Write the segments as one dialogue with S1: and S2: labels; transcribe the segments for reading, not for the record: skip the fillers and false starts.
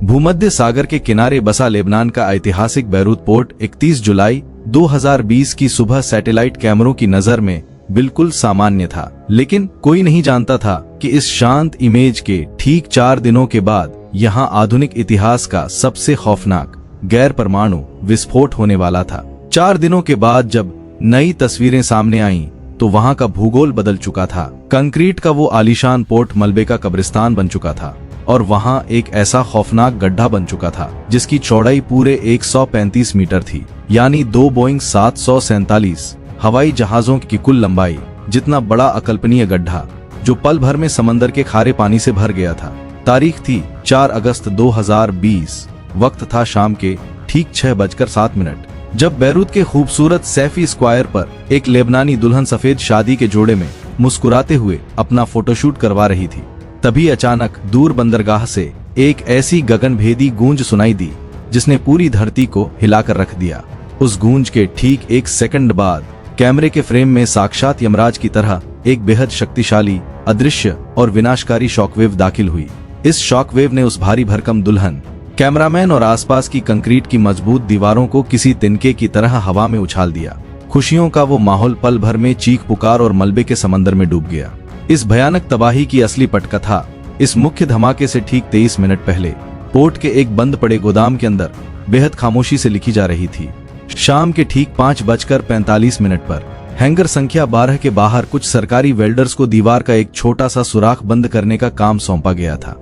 S1: भूमध्य सागर के किनारे बसा लेबनान का ऐतिहासिक बैरूत पोर्ट 31 जुलाई 2020 की सुबह सैटेलाइट कैमरों की नजर में बिल्कुल सामान्य था, लेकिन कोई नहीं जानता था कि इस शांत इमेज के ठीक 4 दिनों के बाद यहाँ आधुनिक इतिहास का सबसे खौफनाक गैर परमाणु विस्फोट होने वाला था। 4 दिनों के बाद जब नई तस्वीरें सामने आईं, तो वहाँ का भूगोल बदल चुका था। कंक्रीट का वो आलीशान पोर्ट मलबे का कब्रिस्तान बन चुका था और वहाँ एक ऐसा खौफनाक गड्ढा बन चुका था जिसकी चौड़ाई पूरे 135 मीटर थी, यानी 2 बोइंग 747 हवाई जहाजों की कुल लंबाई जितना बड़ा अकल्पनीय गड्ढा, जो पल भर में समंदर के खारे पानी से भर गया था। तारीख थी 4 अगस्त 2020। वक्त था शाम के ठीक 6:07 जब बैरूत के खूबसूरत सैफी स्क्वायर पर एक लेबनानी दुल्हन सफेद शादी के जोड़े में मुस्कुराते हुए अपना फोटोशूट करवा रही थी। तभी अचानक दूर बंदरगाह से एक ऐसी गगनभेदी गूंज सुनाई दी जिसने पूरी धरती को हिलाकर रख दिया। उस गूंज के ठीक 1 सेकंड बाद कैमरे के फ्रेम में साक्षात यमराज की तरह एक बेहद शक्तिशाली, अदृश्य और विनाशकारी शॉकवेव दाखिल हुई। इस शॉकवेव ने उस भारी भरकम दुल्हन, कैमरामैन और आसपास की कंक्रीट की मजबूत दीवारों को किसी तिनके की तरह हवा में उछाल दिया। खुशियों का वो माहौल पल भर में चीख पुकार और मलबे के समंदर में डूब गया। इस भयानक तबाही की असली पटकथा इस मुख्य धमाके से ठीक 23 मिनट पहले पोर्ट के एक बंद पड़े गोदाम के अंदर बेहद खामोशी से लिखी जा रही थी। शाम के ठीक 5:45 पर हैंगर संख्या 12 के बाहर कुछ सरकारी वेल्डर्स को दीवार का एक छोटा सा सुराख बंद करने का काम सौंपा गया था।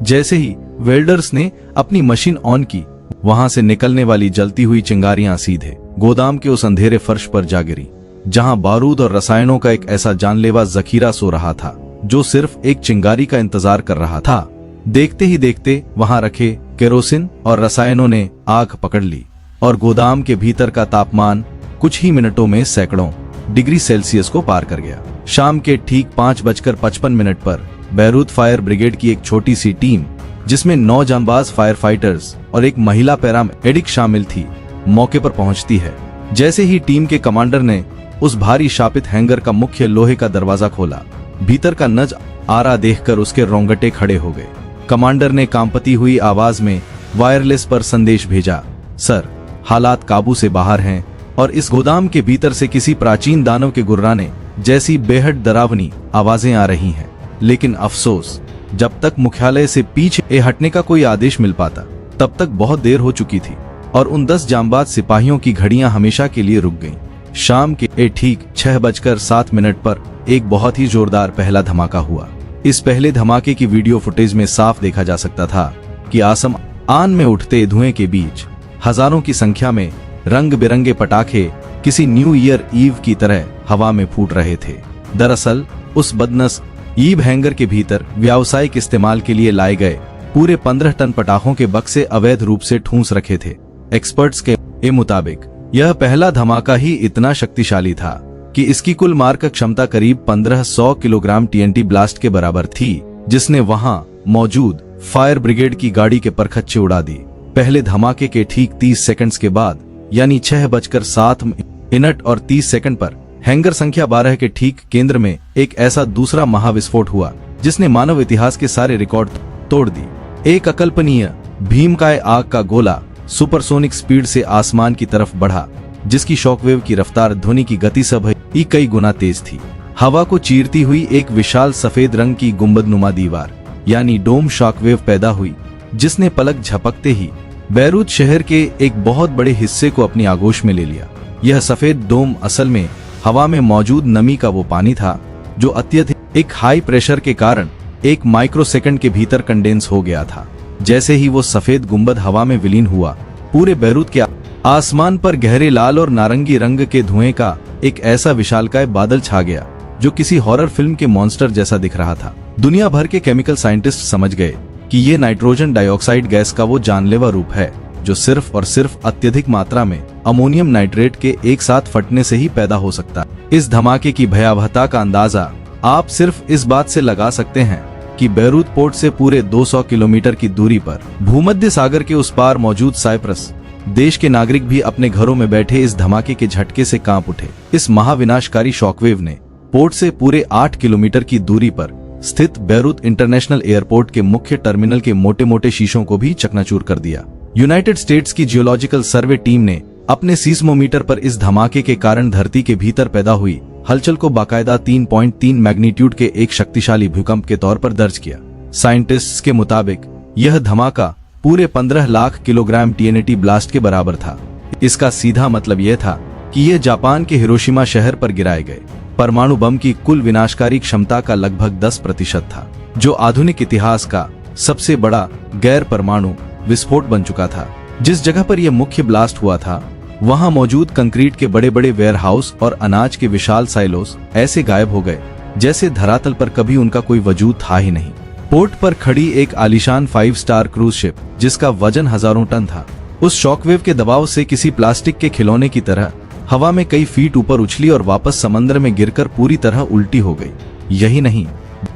S1: जैसे ही वेल्डर्स ने अपनी मशीन ऑन की, वहां से निकलने वाली जलती हुई चिंगारियां सीधे गोदाम के उस अंधेरे फर्श पर जा गिरी, जहां बारूद और रसायनों का एक ऐसा जानलेवा जखीरा सो रहा था जो सिर्फ एक चिंगारी का इंतजार कर रहा था। देखते ही देखते वहां रखे केरोसिन और रसायनों ने आग पकड़ ली और गोदाम के भीतर का तापमान कुछ ही मिनटों में सैकड़ों डिग्री सेल्सियस को पार कर गया। शाम के ठीक 5:55 पर बैरूत फायर ब्रिगेड की एक छोटी सी टीम, जिसमें 9 जांबाज फायर फाइटर्स और एक महिला पैरामेडिक शामिल थी, मौके पर पहुंचती है। जैसे ही टीम के कमांडर ने उस भारी शापित हैंगर का मुख्य लोहे का दरवाजा खोला, भीतर का नजारा देखकर उसके रोंगटे खड़े हो गए। कमांडर ने कांपती हुई आवाज में वायरलेस पर संदेश भेजा, सर, हालात काबू से बाहर हैं और इस गोदाम के भीतर से किसी प्राचीन दानव के गुर्राने जैसी बेहद डरावनी आवाजें आ रही हैं। लेकिन अफसोस, जब तक मुख्यालय से पीछे हटने का कोई आदेश मिल पाता, तब तक बहुत देर हो चुकी थी और उन 10 जांबाज सिपाहियों की घड़ियां हमेशा के लिए रुक गईं। शाम के ठीक 6:07 पर एक बहुत ही जोरदार पहला धमाका हुआ। इस पहले धमाके की वीडियो फुटेज में साफ देखा जा सकता था कि आसमान में उठते धुएं के बीच हजारों की संख्या में रंग बिरंगे पटाखे किसी न्यू ईयर ईव की तरह हवा में फूट रहे थे। दरअसल उस बदनसीब हैंगर के भीतर व्यावसायिक इस्तेमाल के लिए लाए गए पूरे 15 टन पटाखों के बक्से अवैध रूप से ठूंस रखे थे। एक्सपर्ट्स के मुताबिक यह पहला धमाका ही इतना शक्तिशाली था कि इसकी कुल मारक क्षमता करीब 1500 किलोग्राम TNT ब्लास्ट के बराबर थी, जिसने वहां मौजूद फायर ब्रिगेड की गाड़ी के परखच्चे उड़ा दी। पहले धमाके के ठीक 30 सेकंड्स के बाद, यानी 6:07 और 30 सेकंड पर हैंगर संख्या 12 के ठीक केंद्र में एक ऐसा दूसरा महाविस्फोट हुआ जिसने मानव इतिहास के सारे रिकॉर्ड तोड़ दी। एक अकल्पनीय भीमकाय आग का गोला सुपरसोनिक स्पीड से आसमान की तरफ बढ़ा, जिसकी शॉकवेव की रफ्तार ध्वनि की गति से भी कई गुना तेज थी। हवा को चीरती हुई एक विशाल सफेद रंग की गुंबदनुमा दीवार, यानी डोम शॉकवेव पैदा हुई, जिसने पलक झपकते ही बैरूत शहर के एक बहुत बड़े हिस्से को अपनी आगोश में ले लिया। यह सफेद डोम असल में हवा में मौजूद नमी का वो पानी था जो अत्यधिक हाई प्रेशर के कारण एक माइक्रोसेकंड के भीतर कंडेंस हो गया था। जैसे ही वो सफेद गुंबद हवा में विलीन हुआ, पूरे बैरूत के आसमान पर गहरे लाल और नारंगी रंग के धुएं का एक ऐसा विशालकाय बादल छा गया जो किसी हॉरर फिल्म के मॉन्स्टर जैसा दिख रहा था। दुनिया भर के केमिकल साइंटिस्ट समझ गए कि ये नाइट्रोजन डाइऑक्साइड गैस का वो जानलेवा रूप है जो सिर्फ और सिर्फ अत्यधिक मात्रा में अमोनियम नाइट्रेट के एक साथ फटने से ही पैदा हो सकता है। इस धमाके की भयावहता का अंदाजा आप सिर्फ इस बात से लगा सकते हैं कि बैरूत पोर्ट से पूरे 200 किलोमीटर की दूरी पर भूमध्य सागर के उस पार मौजूद साइप्रस देश के नागरिक भी अपने घरों में बैठे इस धमाके के झटके से कांप उठे। इस महाविनाशकारी शॉकवेव ने पोर्ट से पूरे 8 किलोमीटर की दूरी पर स्थित बेरूत इंटरनेशनल एयरपोर्ट के मुख्य टर्मिनल के मोटे मोटे शीशों को भी चकनाचूर कर दिया। यूनाइटेड स्टेट्स की जियोलॉजिकल सर्वे टीम ने अपने सीस्मोमीटर पर इस धमाके के कारण धरती के भीतर पैदा हुई हलचल को बाकायदा 3.3 मैग्नीट्यूड के एक शक्तिशाली भूकंप के तौर पर दर्ज किया। साइंटिस्ट्स के मुताबिक यह धमाका पूरे 15 लाख किलोग्राम TNT ब्लास्ट के बराबर था। इसका सीधा मतलब यह था कि यह जापान के हिरोशिमा शहर पर गिराए गए परमाणु बम की कुल विनाशकारी क्षमता का लगभग 10% था, जो आधुनिक इतिहास का सबसे बड़ा गैर परमाणु विस्फोट बन चुका था। जिस जगह पर यह मुख्य ब्लास्ट हुआ था वहां मौजूद कंक्रीट के बड़े बड़े वेयरहाउस और अनाज के विशाल साइलोस ऐसे गायब हो गए जैसे धरातल पर कभी उनका कोई वजूद था ही नहीं। पोर्ट पर खड़ी एक आलीशान 5 स्टार क्रूज शिप जिसका वजन हजारों टन था, उस शॉकवेव के दबाव से किसी प्लास्टिक के खिलौने की तरह हवा में कई फीट ऊपर उछली और वापस समंदर में गिरकर पूरी तरह उल्टी हो गई। यही नहीं,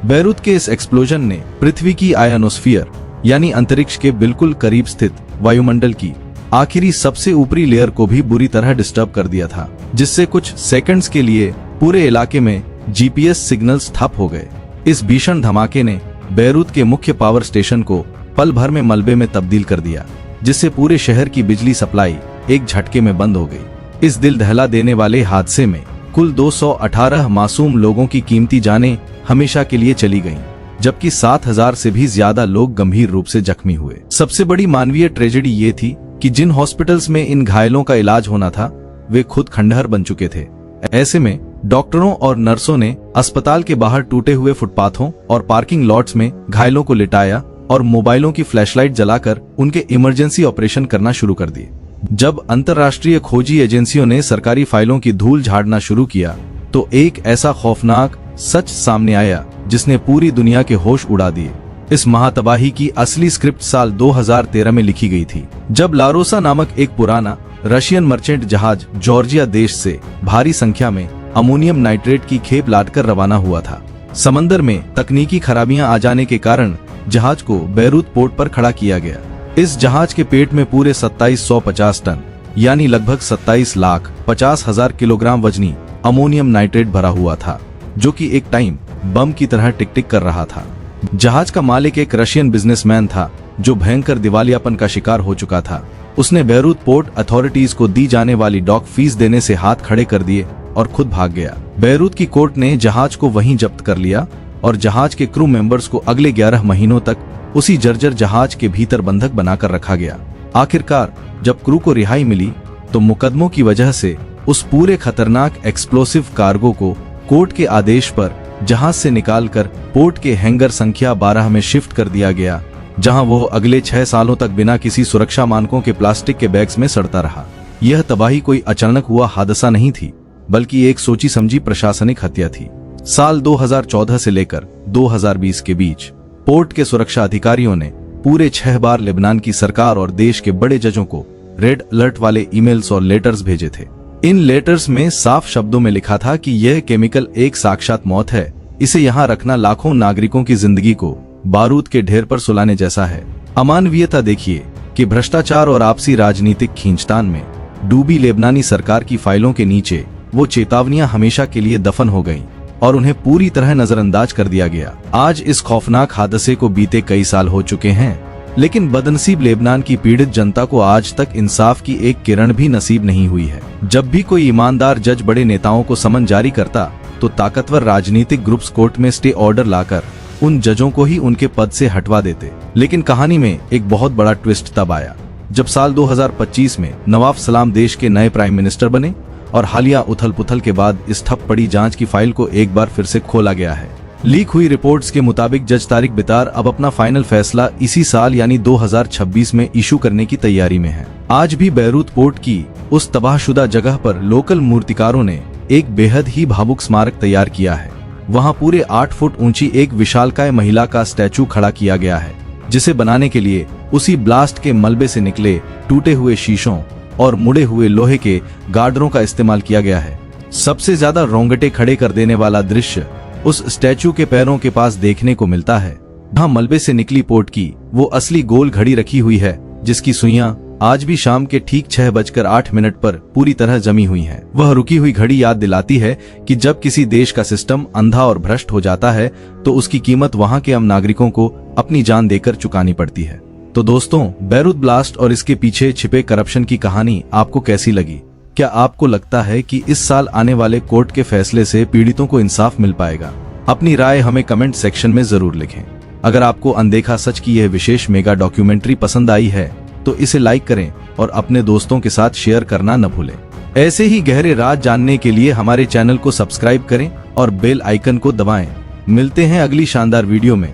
S1: बेरूत के इस एक्सप्लोजन ने पृथ्वी की आयनोस्फीयर यानी अंतरिक्ष के बिल्कुल करीब स्थित वायुमंडल की आखिरी सबसे ऊपरी लेयर को भी बुरी तरह डिस्टर्ब कर दिया था, जिससे कुछ सेकंड्स के लिए पूरे इलाके में GPS सिग्नल्स ठप हो गए। इस भीषण धमाके ने बेरूत के मुख्य पावर स्टेशन को पल भर में मलबे में तब्दील कर दिया, जिससे पूरे शहर की बिजली सप्लाई एक झटके में बंद हो गई। इस दिल दहला देने वाले हादसे में कुल 218 मासूम लोगों की कीमती जानें हमेशा के लिए चली गईं, जबकि 7000 से भी ज्यादा लोग गंभीर रूप से जख्मी हुए। सबसे बड़ी मानवीय ट्रेजेडी ये थी कि जिन हॉस्पिटल्स में इन घायलों का इलाज होना था वे खुद खंडहर बन चुके थे। ऐसे में डॉक्टरों और नर्सों ने अस्पताल के बाहर टूटे हुए फुटपाथों और पार्किंग लॉट्स में घायलों को लिटाया और मोबाइलों की फ्लैशलाइट जलाकर उनके इमरजेंसी ऑपरेशन करना शुरू कर दिए। जब अंतर्राष्ट्रीय खोजी एजेंसियों ने सरकारी फाइलों की धूल झाड़ना शुरू किया तो एक ऐसा खौफनाक सच सामने आया जिसने पूरी दुनिया के होश उड़ा दिए। इस महातबाही की असली स्क्रिप्ट साल 2013 में लिखी गई थी, जब लारोसा नामक एक पुराना रशियन मर्चेंट जहाज जॉर्जिया देश से भारी संख्या में अमोनियम नाइट्रेट की खेप लादकर रवाना हुआ था। समंदर में तकनीकी खराबियां आ जाने के कारण जहाज को बेरूत पोर्ट पर खड़ा किया गया। इस जहाज के पेट में पूरे 2750 टन यानी लगभग 27,50,000 किलोग्राम वजनी अमोनियम नाइट्रेट भरा हुआ था, जो कि एक टाइम बम की तरह टिक टिक कर रहा था। जहाज का मालिक एक रशियन बिजनेसमैन था जो भयंकर दिवालियापन का शिकार हो चुका था। उसने बेरूत पोर्ट अथॉरिटीज को दी जाने वाली डॉक फीस देने से हाथ खड़े कर दिए और खुद भाग गया। बेरूत की कोर्ट ने जहाज को वहीं जब्त कर लिया और जहाज के क्रू मेंबर्स को अगले 11 महीनों तक उसी जर्जर जहाज के भीतर बंधक बनाकर रखा गया। आखिरकार जब क्रू को रिहाई मिली तो मुकदमों की वजह से उस पूरे खतरनाक एक्सप्लोसिव कार्गो को कोर्ट के आदेश पर जहाज से निकालकर पोर्ट के हैंगर संख्या 12 में शिफ्ट कर दिया गया, जहां वो अगले 6 सालों तक बिना किसी सुरक्षा मानकों के प्लास्टिक के बैग्स में सड़ता रहा। यह तबाही कोई अचानक हुआ हादसा नहीं थी, बल्कि एक सोची समझी प्रशासनिक हत्या थी। साल 2014 से लेकर 2020 के बीच पोर्ट के सुरक्षा अधिकारियों ने पूरे 6 बार लेबनान की सरकार और देश के बड़े जजों को रेड अलर्ट वाले ईमेल्स और लेटर्स भेजे थे। इन लेटर्स में साफ शब्दों में लिखा था कि यह केमिकल एक साक्षात मौत है, इसे यहाँ रखना लाखों नागरिकों की जिंदगी को बारूद के ढेर पर सुलाने जैसा है। अमानवीयता देखिए कि भ्रष्टाचार और आपसी राजनीतिक खींचतान में डूबी लेबनानी सरकार की फाइलों के नीचे वो चेतावनियां हमेशा के लिए दफन हो गईं और उन्हें पूरी तरह नजरअंदाज कर दिया गया। आज इस खौफनाक हादसे को बीते कई साल हो चुके हैं, लेकिन बदनसीब लेबनान की पीड़ित जनता को आज तक इंसाफ की एक किरण भी नसीब नहीं हुई है। जब भी कोई ईमानदार जज बड़े नेताओं को समन जारी करता तो ताकतवर राजनीतिक ग्रुप्स कोर्ट में स्टे ऑर्डर लाकर उन जजों को ही उनके पद से हटवा देते। लेकिन कहानी में एक बहुत बड़ा ट्विस्ट तब आया जब साल 2025 में नवाब सलाम देश के नए प्राइम मिनिस्टर बने और हालिया उथल पुथल के बाद इस ठप पड़ी जांच की फाइल को एक बार फिर से खोला गया है। लीक हुई रिपोर्ट्स के मुताबिक जज तारिक बितार अब अपना फाइनल फैसला इसी साल यानी 2026 में इशू करने की तैयारी में है। आज भी बेरूत पोर्ट की उस तबाहशुदा जगह पर लोकल मूर्तिकारों ने एक बेहद ही भावुक स्मारक तैयार किया है। वहां पूरे 8 फुट ऊंची एक विशालकाय महिला का स्टैचू खड़ा किया गया है, जिसे बनाने के लिए उसी ब्लास्ट के मलबे से निकले टूटे हुए शीशों और मुड़े हुए लोहे के गार्डरों का इस्तेमाल किया गया है। सबसे ज्यादा रोंगटे खड़े कर देने वाला दृश्य उस स्टैचू के पैरों के पास देखने को मिलता है, जहां मलबे से निकली पोर्ट की वो असली गोल घड़ी रखी हुई है, जिसकी सुइयां आज भी शाम के ठीक 6:08 पर पूरी तरह जमी हुई हैं। वह रुकी हुई घड़ी याद दिलाती है कि जब किसी देश का सिस्टम अंधा और भ्रष्ट हो जाता है तो उसकी कीमत वहां के आम नागरिकों को अपनी जान देकर चुकानी पड़ती है। तो दोस्तों, बैरूत ब्लास्ट और इसके पीछे छिपे करप्शन की कहानी आपको कैसी लगी? क्या आपको लगता है कि इस साल आने वाले कोर्ट के फैसले से पीड़ितों को इंसाफ मिल पाएगा? अपनी राय हमें कमेंट सेक्शन में जरूर लिखें। अगर आपको अनदेखा सच की यह विशेष मेगा डॉक्यूमेंट्री पसंद आई है तो इसे लाइक करें और अपने दोस्तों के साथ शेयर करना न भूलें। ऐसे ही गहरे राज जानने के लिए हमारे चैनल को सब्सक्राइब करें और बेल आइकन को दबाएं। मिलते हैं अगली शानदार वीडियो में।